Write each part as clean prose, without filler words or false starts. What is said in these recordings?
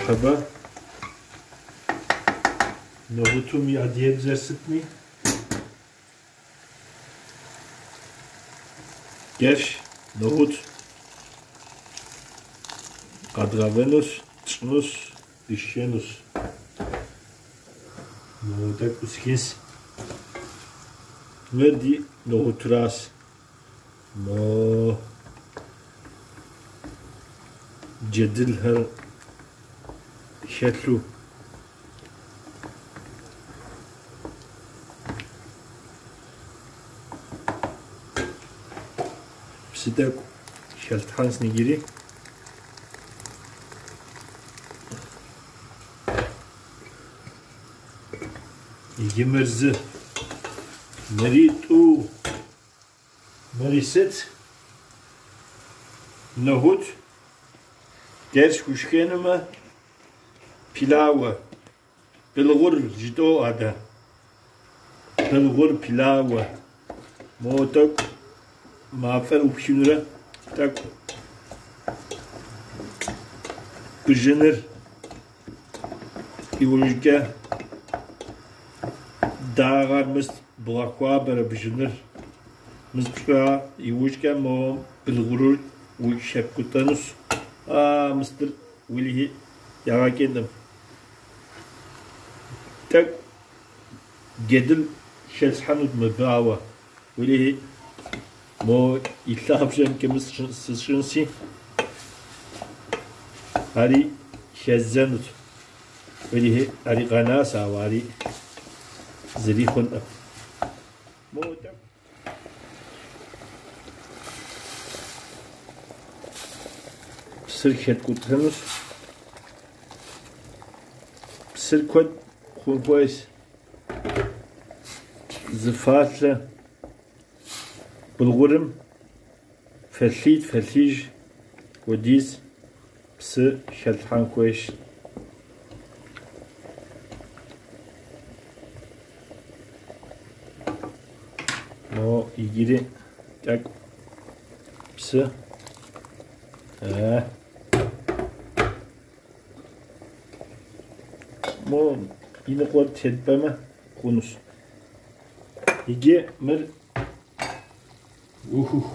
مرحبا نهوتم يعدي بزرستني Gerş, nohut, kadravenus, çnus, dişenus. Nohutak uskins. Verdi nohutras. Mo cedil her şetlu. Sidak şelthans nigiri. Yemerzi. Meritu. Meriset. Nohut. Gerç kuşkenime. Pilava. Bilgur jido ada. Bilgur pilava. Motok. Mafer upşunura tak kıjınır İvuşka dağar mıst bırakwa bera bıjınır mıstı İvuşka mo bilgurur u şepkutanus mıstır vilihi yağa kendim tak gedil şeshanud mebava vilihi Mo ilahapşem kemiz sışınsi Hari şezzenut Velihi hari ganasa vari Zirihun Mo tam Sırket kutranus Sırkot Hunkois Zıfatle Bulgurum felij وديز بس شلحان كويش مو يجري تاك بس مو ينقل تدبما خونس يجي مر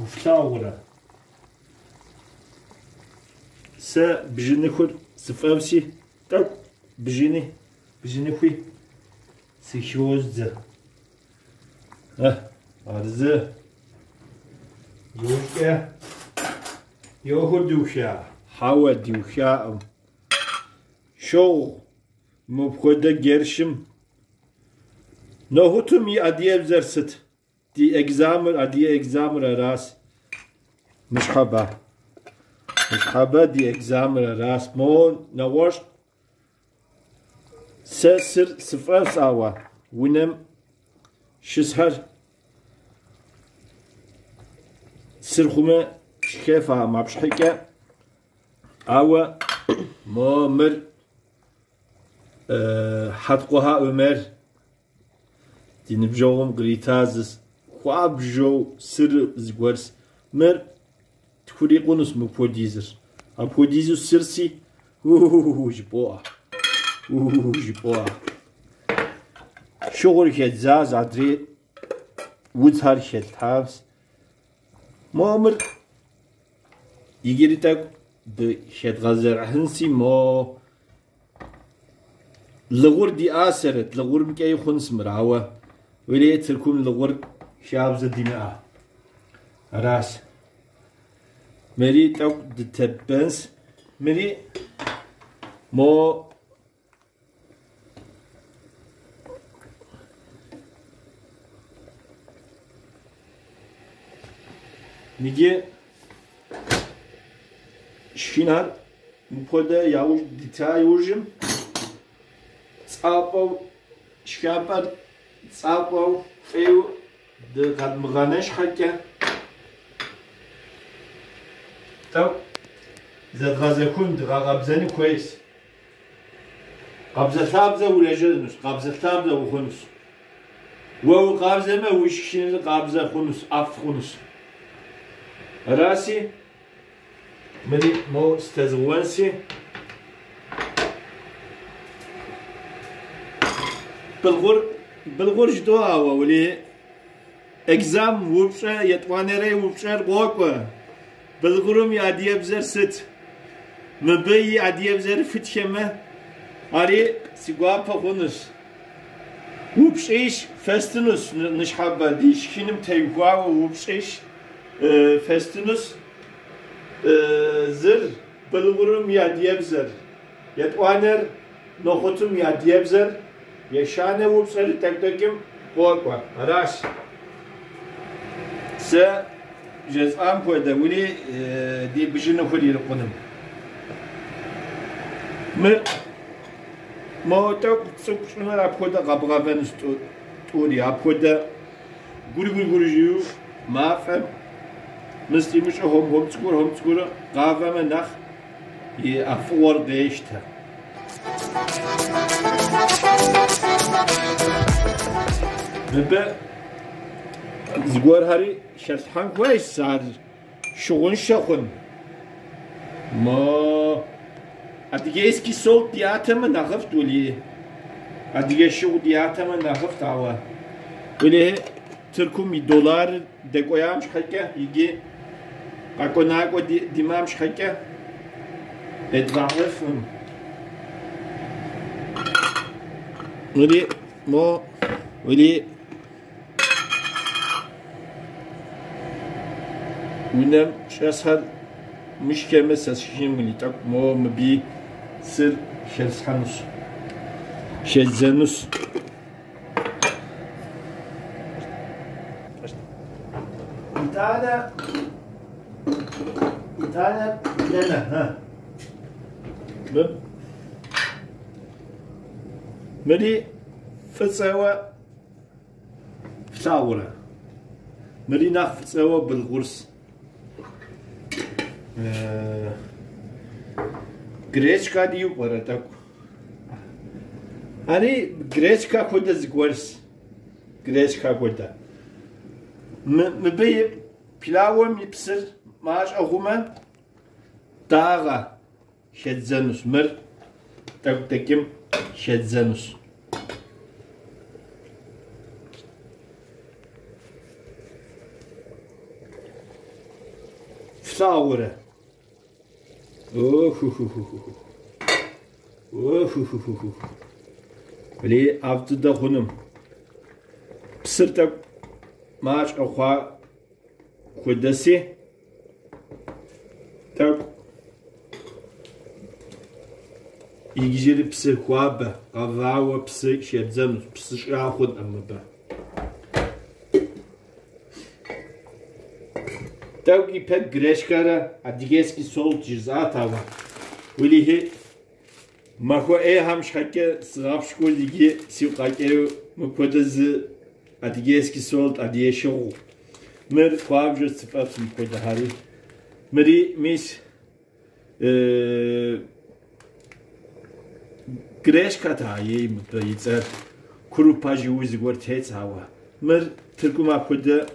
فلاورة سا بجيني خود سفامسي تاك بجيني خوي سيشوزة أرزة يوشكا يوهو دوشا حاوة دوشا شو مبخودة جرشم نهوتم يأديب زرست دي اكزامر راس مش حبا دي اكزامر راس مو نوش سر صفر ساوا ونم شسهر سرخومة شكافة ما بشحكة اوا مر حدقوها عمر دي نبجوهم غريتازس خواب جو سر زگورس مر تخوري قونس مپوديزر اپوديزو سرسي جبوه شغل كزاز عدري وزهر شلتهاس مامر يجري تاك بشد غزر هنسي مو لغور دي آسرت لغور مكاي خنس مراوة وليه تركم لغور شابز الدماء راس مري توك دتبنس مري مو نيجي شينار مبودا ياوش ديتاي وجم صابو شكابر صابو فيو ده قد مغانش حكا تو زاد غازة كون دغا غابزاني كويس قابزة ثابزة ولا جدنس قابزة ثابزة وخنس وهو قابزة ما ويشكشين قابزة خنس أف خنس راسي مني مو استزوانسي بالغور جدوا ولي اكزام وبشا يتوانري وبشا بوكوا بالغورم ياديه بزر ست مبي ياديه بزر فتشمه اري سيغوا فخونس وبشيش فستنوس نشحبه ديش كينم تيغوا وبشيش فستنوس زر بالغورم ياديه بزر يتوانر نخوتم ياديه بزر يشانه وبشر تكتكم بوكوا راش س جزءام كودا ولي دي بجنو خدي القنم ما تو شنو أبكودا قبضة نستوري أبكودا غوري جيو ما فهم مستي مش هم تقول قافة من نخ يأفور ديشته ببه زغور هاري شرطان كويس صار شغون ما اديگه اسكي سول دياتم نخفت ولي اديگه شو دياتم نخفت اوا ولي تركم دولار دقويام شحكه يجي اكوناكو ديمام شحكه ادغاف ولي ما ولي ونم شاسهل مش كلمة ساشين مني تاك مو مبي سر شلسحنوس شلزنوس إتانا لنا ها مري فتسوى فتاورة مري ناخ فتسوى بالغرس Гречка дию пора так. Ани гречка хода згорс. Гречка хода. Мбей пилавом ипсир маш агума дага шедзанус мир таким шедзанус. Флаура. ولي أفضل خنم بسرتك ماش أخوا خدسي تك يجري بسر خوابه قضاوة بسر شيبزن بسر شاخد أما به تاوكي بك غريشكارا اديجيسكي سول جزاتاوا وليه ماكو همش حكه سرابشكو ليجي سيقاكيو مكودز اديجيسكي سول اديشو مر خوابجو صفات مكودا هاري مري ميس غريشكاتا يم بيصر كروباجي ويزغور تيصاوا مر تركما كودا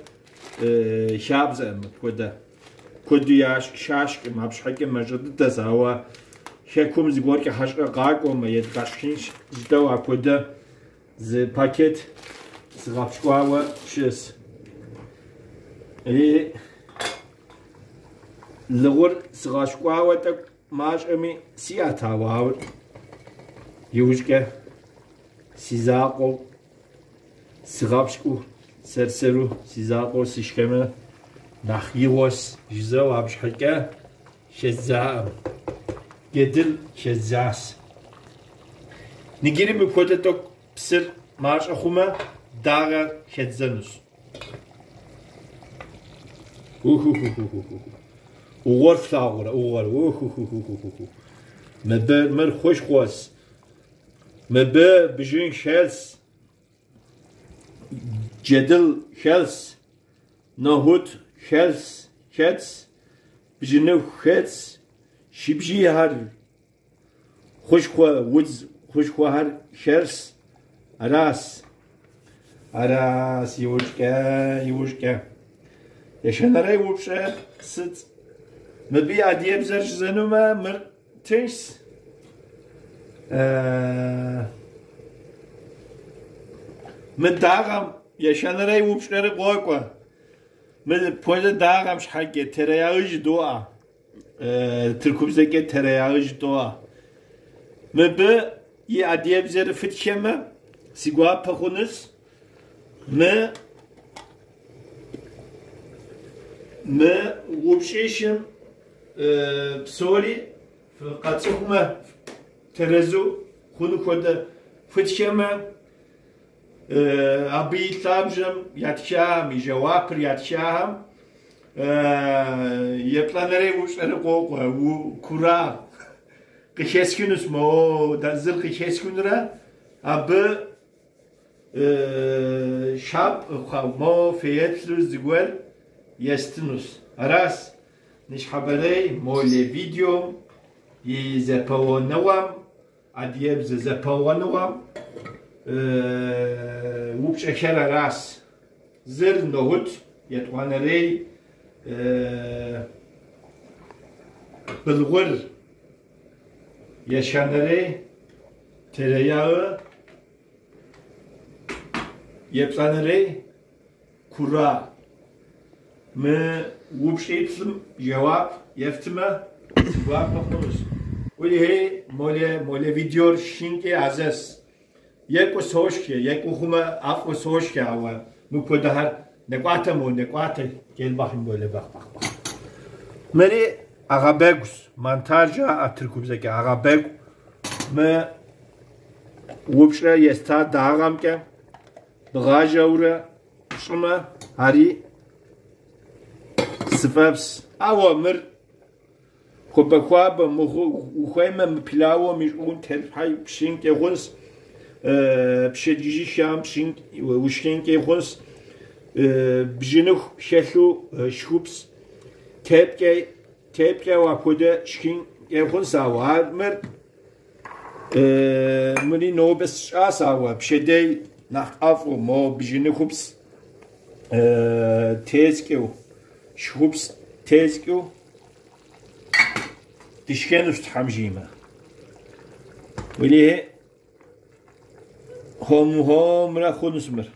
شابزم كودا كودياش شاشك مابش حكي مجد تزاوا شكوم زغور كي حشقه قاقو ما يدقاشكيش زدوا كودا ز باكيت زغابشواوا شس اي لغور زغاشواوا تك ماش امي سياتاوا يوجكه سيزاقو زغابشكو سرسرو سيزاقو سيشكمه نخيوس جزاو عبشحكه شزام جدل شزاس نجيري بكوتتوك بسر ماش أخوما داغا شزانوس وغور فلاغورا وغور مبر مر خوش خواس مبر بجين شلس جدل شلس نهوت شلس شتس بجنو شتس شبجي هر خوشخوا وز خوشخوا هر شرس أراس يوشكا يشنري وبشة ست مبي عدي بزرش زنوما مر تنس من داغم yaşanırı uçları koy. من پویز داغم شحگه تریاج دوآ ترکوبزگه تریاج دوآ من به یه عدیه بزر فتشمه سیگوها پخونس من وبشيشم بسوري قاتلهما ترزو خونو كودا فتشمه أبي تامجم ياتشام يجوابر ياتشام يبلانري وش أنا قوقا وكورا قشيسكنوس مو دزل قشيسكنورا أب شاب خاو مو فيتلوس زغول يستنوس أراس نش خبري مولي فيديو يزباو نوام عديب زباو نوام وبشكل راس زر نهوت يتوانري بالغر يشانري ترياو يبلانري كورا ما وبشيتلم جواب يفتما جواب بخلص ولي هي مولي فيديو شينكي عزيز یک و سوش که یک و خومه اف و سوش که آوا مکوده هر نقاطه گل بخیم بوله بخ مری آغابگوس منتاجا اترکوبزه که آغابگو ما وبشره یستا داغم که بغاجه اوره شما هری سفبس آوا مر خوب خواب مخویم مپلاو میشون تلفای بشین که خونس بشجيجي شام بشين وشكين كيخونس بجنوخ شلو شوبس تبكي وابودا شكين كيخونس آوار مر مني نوبس شاس آوار بشدي نخ أفو مو بجنوخوبس تيزكيو شوبس تيزكيو تشكينوش تحمجيما وليه هم را خونسمر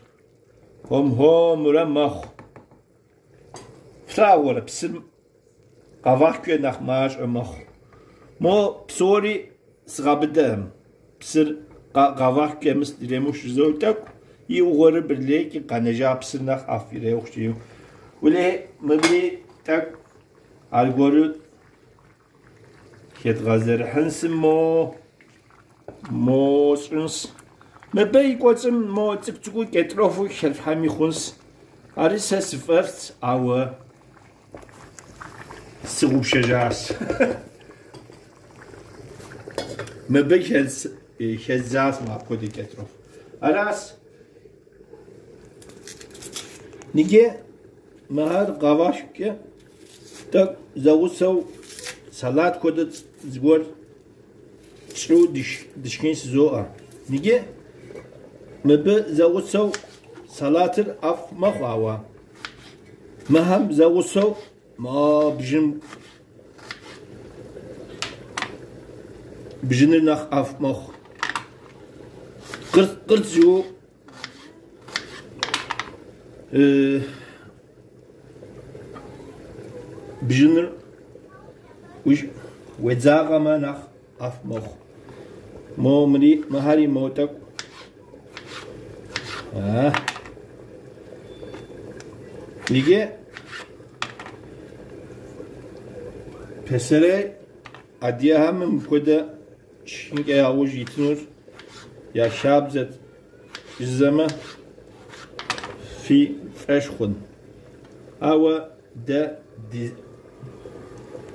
هم را مخ فراور بسم قواك نخ ماش مخ مو بسوري سغابدم بسر قواك مس ديموش زوتك يوغر برليك قنجا بسر نخ افيره وخشيو ولي مبري تك الغور كيت غازر حنسم مو سنس ما بي قوتم ما تكتكو كتروفو خلف حامي خونس أريس هسفرت أو سغوب شجاس ما بي خزاس ما بودي كتروف أراس نيجي مهار قواش كي تك زوسو سلات كودت زغور شو دشكين سزوء نيجي مبه زوجسو سلاتر أف مخاوة مهم زوجسو ما بجنر نخ أف مخ قرط جو بجنر وش وزاغا ما نخ أف مخ مو مري مهاري موتك دیگه پسره عدیه هم مکده شینگه هاوش یتنور یا شاب زد زمه فی فرش خون او ده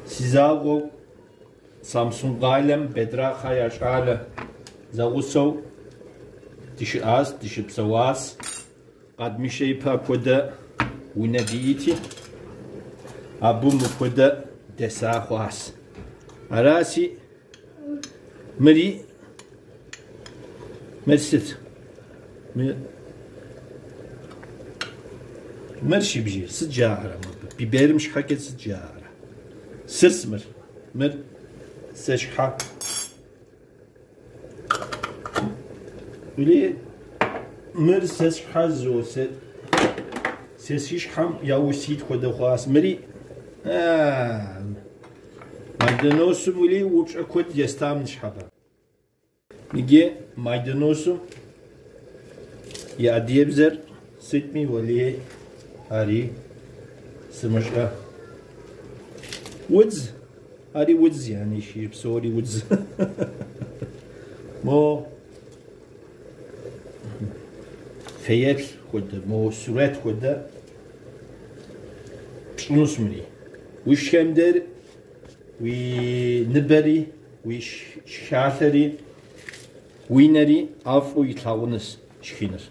سیزاغو سامسون قالم بدرا خیاش قاله زغوسو ديش آس ديش بسواس قد مشي با كودا ونديتي أبو مكودا دساخواس أراسي مري مرست مرشي بجي سجارة بيبير مش حكت سجارة سرسمر مر سشحة ولي مر سس حزو سسيش حم ياوسيد خد خواس مري maydanozu bile uç akut yastammış haba. Nige maydanozu ya diyebzer sıkmi vali hari smışa. Woods hari woods yani şir sorry woods. Mo feyel koda mo suret koda pşunus mri. Wişkemder ونبري وشاثري وينري عفو يطلعونس شخينر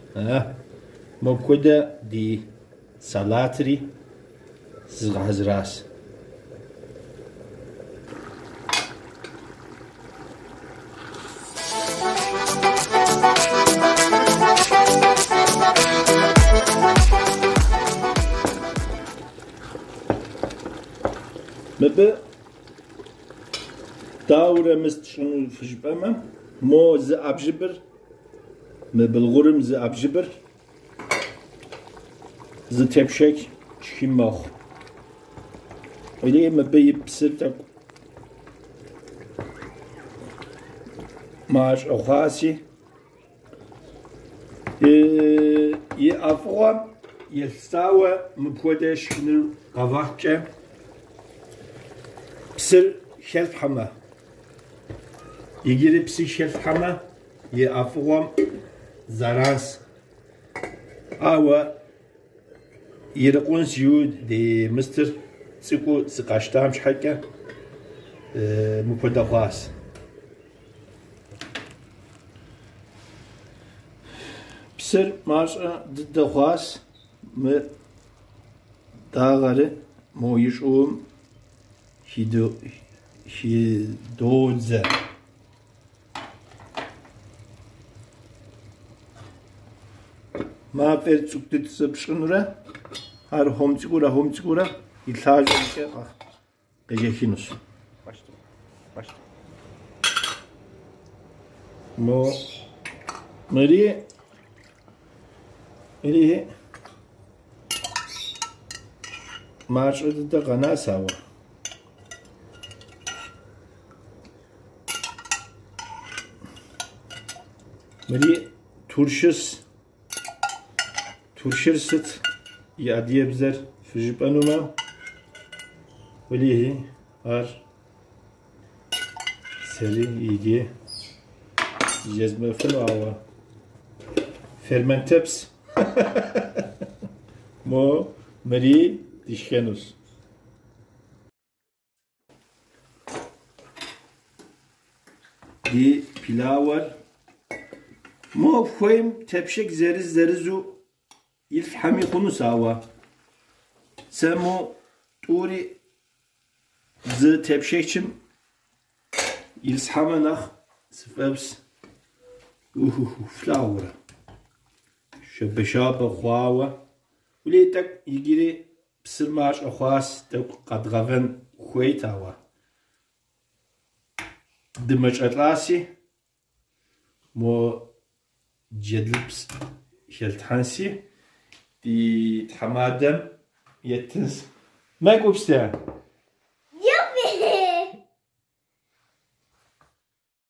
مبكودة دي سالاتري زغازراس مبه داورة مستشنو فجبامة مو زي أبجبر مبالغورم زي أبجبر زي تبشك شكي ماخ إليه مبي بسرتك ماش أخاسي يأفغم يلساوة مبودش نر قواحكة بسر شلف حما يجري بسي شلف حما يأفغم زرانس أوا يرقون سيود دي مستر سيكو سقاشتام شحكة مبودا خاص بسر ماشا ضد خاص م داغري مو يشوم هيدوزة ما فرد سكتت سبشنورة هر هم تقولة يتلاج بيشة قجيخينوس مو مري إليه ماش ضد قناة سوا مري تورشرست يعدي بزر في جبانوما وليه هر سري يجي جزمة فلوعة fermentebs mo meri dişkenus di pilavar mo khoym tepşek zerizu ilf hami khunu sawa semo turi z tepşekçim ilshamanach sfebs flower شبشاب خواوة وليتك يجري بسر ماش أخواس تك قد غفن خويتاوة دمج أطلاسي مو جدلبس شلتحانسي دي تحمادم يتنس ما يقول بستان